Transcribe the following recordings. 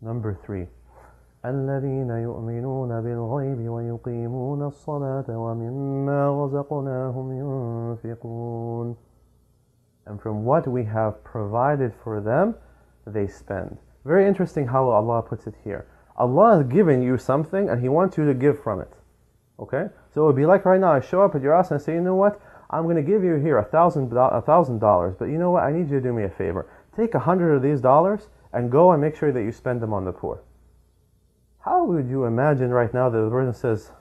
Number 3. الذين يؤمنون بالغيب ويقيمون الصلاة ومما رزقناهم ينفقون. And from what we have provided for them, they spend. Very interesting how Allah puts it here. Allah has given you something and He wants you to give from it. Okay? So it would be like right now, I show up at your house and I say, you know what? I'm going to give you here $1,000, but you know what? I need you to do me a favor. Take 100 of these dollars and go and make sure that you spend them on the poor. How would you imagine right now that the person says,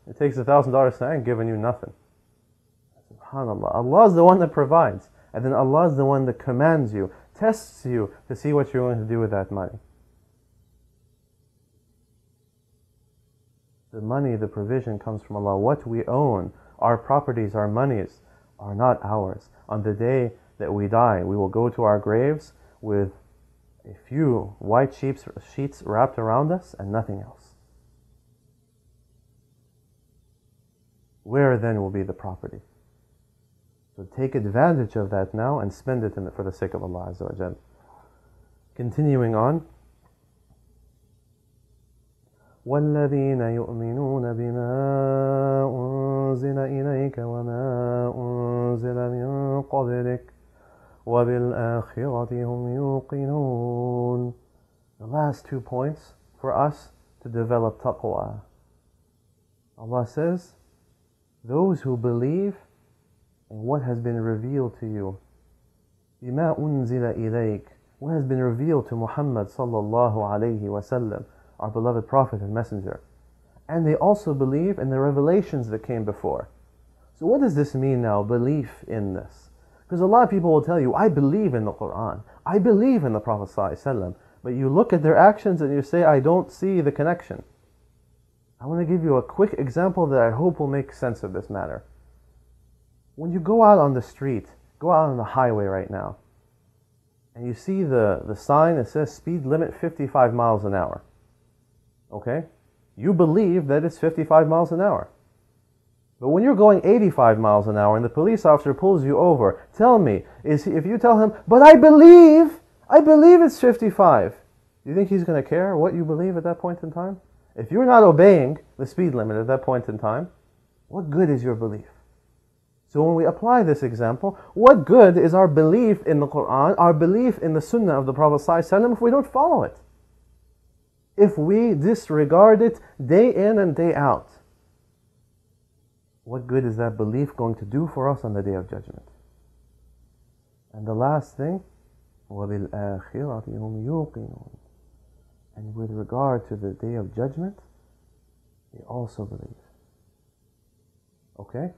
it takes $1,000 and I ain't giving you nothing? SubhanAllah. Allah is the one that provides. And then Allah is the one that commands you, tests you to see what you're going to do with that money. The money, the provision comes from Allah. What we own, our properties, our monies, are not ours. On the day that we die, we will go to our graves with a few white sheets wrapped around us and nothing else. Where then will be the property? So take advantage of that now and spend it for the sake of Allah Azza wa Jal. Continuing on. وَالَّذِينَ يُؤْمِنُونَ بِمَا أُنزِلَ إِلَيْكَ وَمَا أُنزِلَ مِن قَبْلِكَ وَبِالْآخِرَةِ هُمْ يُوقِنُونَ. The last 2 points for us to develop taqwa. Allah says, those who believe in what has been revealed to you, بِمَا أُنزِلَ إِلَيْكَ, what has been revealed to Muhammad sallallahu alayhi wa sallam, our beloved Prophet and Messenger. And they also believe in the revelations that came before. So what does this mean now, belief in this? Because a lot of people will tell you, I believe in the Quran, I believe in the Prophet ﷺ, but you look at their actions and you say, I don't see the connection. I want to give you a quick example that I hope will make sense of this matter. When you go out on the street, go out on the highway right now, and you see the sign that says speed limit 55 miles an hour. Okay? You believe that it's 55 miles an hour. But when you're going 85 miles an hour and the police officer pulls you over, tell me, if you tell him, but I believe it's 55, do you think he's going to care what you believe at that point in time? If you're not obeying the speed limit at that point in time, what good is your belief? So when we apply this example, what good is our belief in the Quran, our belief in the Sunnah of the Prophet ﷺ if we don't follow it? If we disregard it day in and day out, what good is that belief going to do for us on the Day of Judgment? And the last thing, وَبِالْآخِرَةِ هُمْ يُوقِنُونَ. And with regard to the Day of Judgment, they also believe. Okay?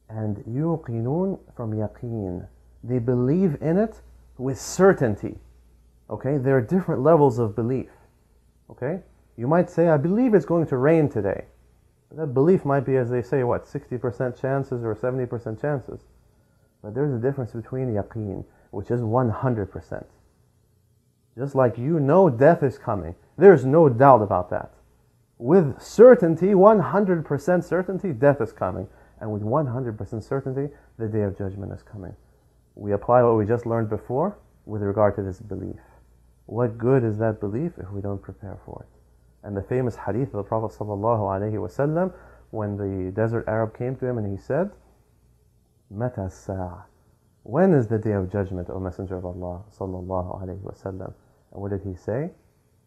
And yuqinun from yaqeen. They believe in it with certainty. Okay? There are different levels of belief. Okay? You might say, I believe it's going to rain today. That belief might be, as they say, 60% chances or 70% chances. But there's a difference between yaqeen, which is 100%. Just like you know death is coming. There's no doubt about that. With certainty, 100% certainty, death is coming. And with 100% certainty, the Day of Judgment is coming. We apply what we just learned before with regard to this belief. What good is that belief if we don't prepare for it? And the famous hadith of the Prophet ﷺ, when the desert Arab came to him and he said, Mata as-sa'a? When is the Day of Judgment, O Messenger of Allah sallallahu alayhi wa sallam? And what did he say?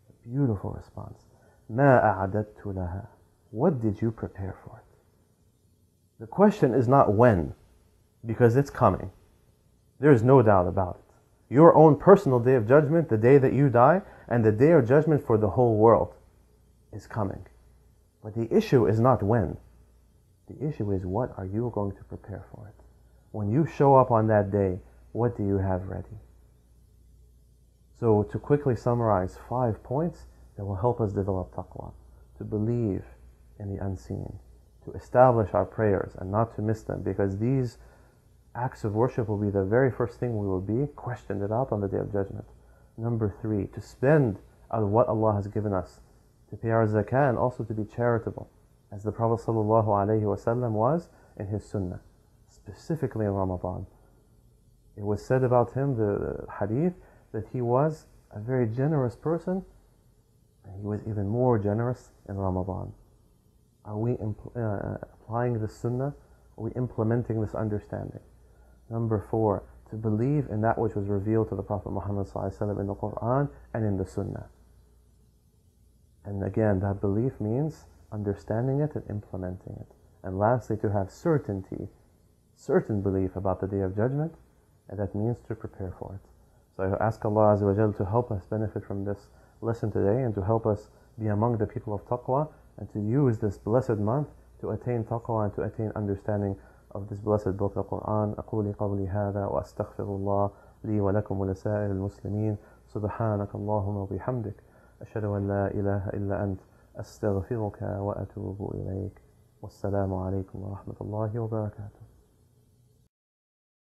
A beautiful response. Ma a'adattu laha. What did you prepare for it? The question is not when, because it's coming. There is no doubt about it. Your own personal Day of Judgment, the day that you die, and the Day of Judgment for the whole world is coming. But the issue is not when. The issue is what are you going to prepare for it? When you show up on that day, what do you have ready? So to quickly summarize 5 points that will help us develop taqwa. To believe in the unseen. To establish our prayers and not to miss them, because these acts of worship will be the very first thing we will be questioned about on the Day of Judgment. Number 3, to spend out of what Allah has given us, to pay our zakah and also to be charitable, as the Prophet ﷺ was in his sunnah, specifically in Ramadan. It was said about him, the hadith, that he was a very generous person He was even more generous in Ramadan. Are we applying the sunnah? Are we implementing this understanding? Number 4, to believe in that which was revealed to the Prophet Muhammad ﷺ in the Quran and in the sunnah. And again, that belief means understanding it and implementing it. And lastly, to have certainty, certain belief about the Day of Judgment, and that means to prepare for it. So I ask Allah Azza wa Jal to help us benefit from this lesson today and to help us be among the people of taqwa and to use this blessed month to attain taqwa and to attain understanding of this blessed book, the Quran. أقول قولي هذا وأستغفر الله لي ولكم ولسائر المسلمين سبحانك اللهم وبحمدك أشهد أن لا إله إلا أنت أستغفرك وأتوب إليك والسلام عليكم ورحمة الله وبركاته.